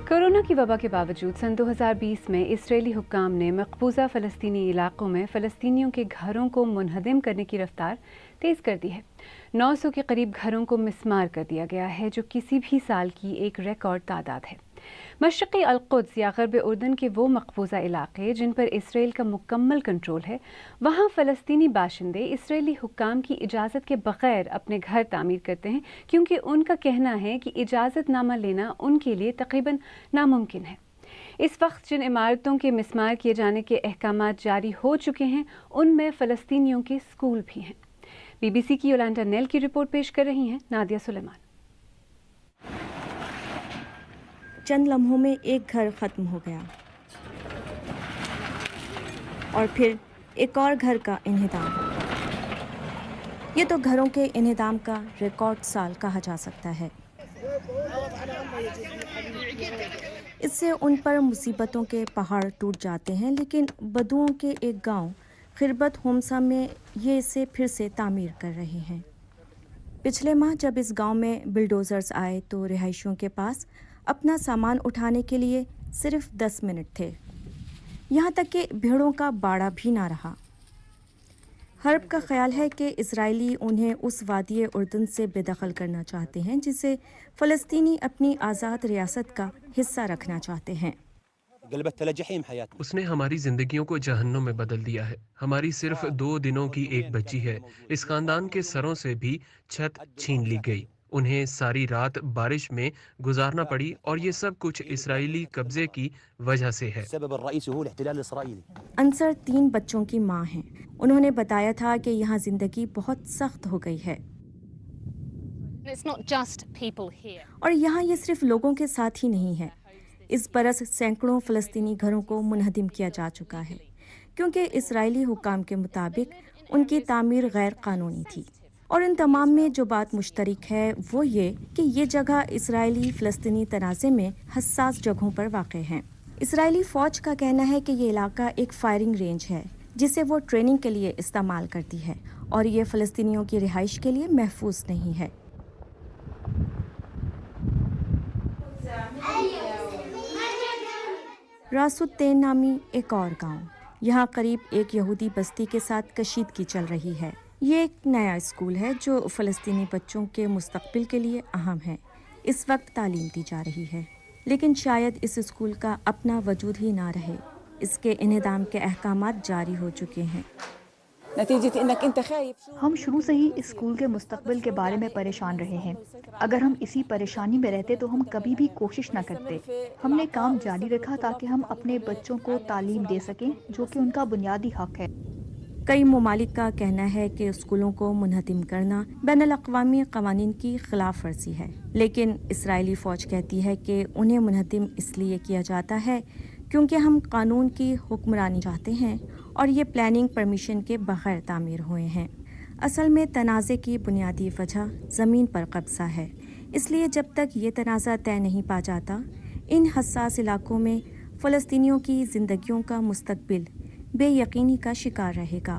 Corona की वबा के बावजूद सन 2020 में इसराइली हुक्काम ने मकबूजा फ़लस्तीनी इलाकों में फ़लस्तीनियों के घरों को मुनहदम करने की रफ्तार तेज़ कर दी है। 900 के करीब घरों को मिस्मार कर दिया गया है, जो किसी भी साल की एक रिकॉर्ड तादाद है। मशरक़ी अल-कुद्स या ग़र्ब उर्दन के वो मकबूजा इलाके जिन पर इसराइल का मुकम्मल कंट्रोल है, वहाँ फ़लस्तीनी बाशिंदे इसराइली हुक्काम की इजाज़त के बग़ैर अपने घर तामीर करते हैं, क्योंकि उनका कहना है कि इजाज़तनामा लेना उनके लिए तक़रीबन नामुमकिन है। इस वक्त जिन इमारतों के मिस्मार किए जाने के अहकामात जारी हो चुके हैं, उनमें फ़लस्तीनियों के स्कूल भी हैं। BBC की योलांडा नेल की रिपोर्ट पेश कर रही हैं नादिया सुलेमान। चंद लम्हों में एक घर खत्म हो गया और फिर एक और घर का इन्हिदाम। ये तो घरों के इन्हिदाम का रिकॉर्ड साल कहा जा सकता है। इससे उन पर मुसीबतों के पहाड़ टूट जाते हैं, लेकिन बदुओं के एक गांव खिरबत होमसा में ये इसे फिर से तामीर कर रहे हैं। पिछले माह जब इस गांव में बिल्डोजर्स आए तो रिहायशियों के पास अपना सामान उठाने के लिए सिर्फ 10 मिनट थे। यहाँ तक कि भेड़ों का बाड़ा भी ना रहा। हर्ब का ख्याल है कि इजरायली उन्हें उस वादी उर्दन से बेदखल करना चाहते हैं जिसे फ़लस्तीनी अपनी आज़ाद रियासत का हिस्सा रखना चाहते हैं। उसने हमारी जिंदगियों को जहन्नुम में बदल दिया है। हमारी सिर्फ 2 दिनों की एक बच्ची है। इस खानदान के सरों से भी छत छीन ली गई। उन्हें सारी रात बारिश में गुजारना पड़ी और ये सब कुछ इसराइली कब्जे की वजह से है। अंसर 3 बच्चों की मां हैं। उन्होंने बताया था कि यहाँ जिंदगी बहुत सख्त हो गई है और यहाँ ये सिर्फ लोगों के साथ ही नहीं है। इस बरस सैकड़ों फ़लस्तीनी घरों को मुनहदम किया जा चुका है, क्योंकि इजरायली हुक्काम के मुताबिक उनकी तामीर गैर कानूनी थी। और इन तमाम में जो बात मुश्तरक है वो ये कि ये जगह इसराइली फ़लस्तीनी तनाज़े में हसास जगहों पर वाक़ हैं। इसराइली फ़ौज का कहना है कि ये इलाका एक फायरिंग रेंज है जिसे वो ट्रेनिंग के लिए इस्तेमाल करती है और ये फ़लस्तीनियों की रिहाइश के लिए महफूज नहीं है। रासुत्तैन नामी एक और गांव, यहाँ करीब एक यहूदी बस्ती के साथ कशीदगी चल रही है। ये एक नया स्कूल है जो फ़लस्तीनी बच्चों के मुस्तक़बिल के लिए अहम है। इस वक्त तालीम दी जा रही है, लेकिन शायद इस स्कूल का अपना वजूद ही ना रहे। इसके इन्हिदाम के अहकामात जारी हो चुके हैं। हम शुरू से ही इस स्कूल के मुस्तकबिल के बारे में परेशान रहे हैं। अगर हम इसी परेशानी में रहते तो हम कभी भी कोशिश न करते। हमने काम जारी रखा ताकि हम अपने बच्चों को तालीम दे सकें, जो कि उनका बुनियादी हक है। कई ममालिक का कहना है कि स्कूलों को मुनहदम करना बैनुल-अक़वामी क़वानीन की खिलाफ वर्जी है, लेकिन इसराइली फ़ौज कहती है कि उन्हें मुनहदम इसलिए किया जाता है क्योंकि हम कानून की हुक्मरानी चाहते हैं और ये प्लानिंग परमिशन के बगैर तामीर हुए हैं। असल में तनाज़े की बुनियादी वजह ज़मीन पर कब्ज़ा है, इसलिए जब तक ये तनाज़ा तय नहीं पा जाता, इन हसास इलाकों में फ़लस्तीनियों की ज़िंदगियों का मुस्तक़बिल बेयकीनी का शिकार रहेगा।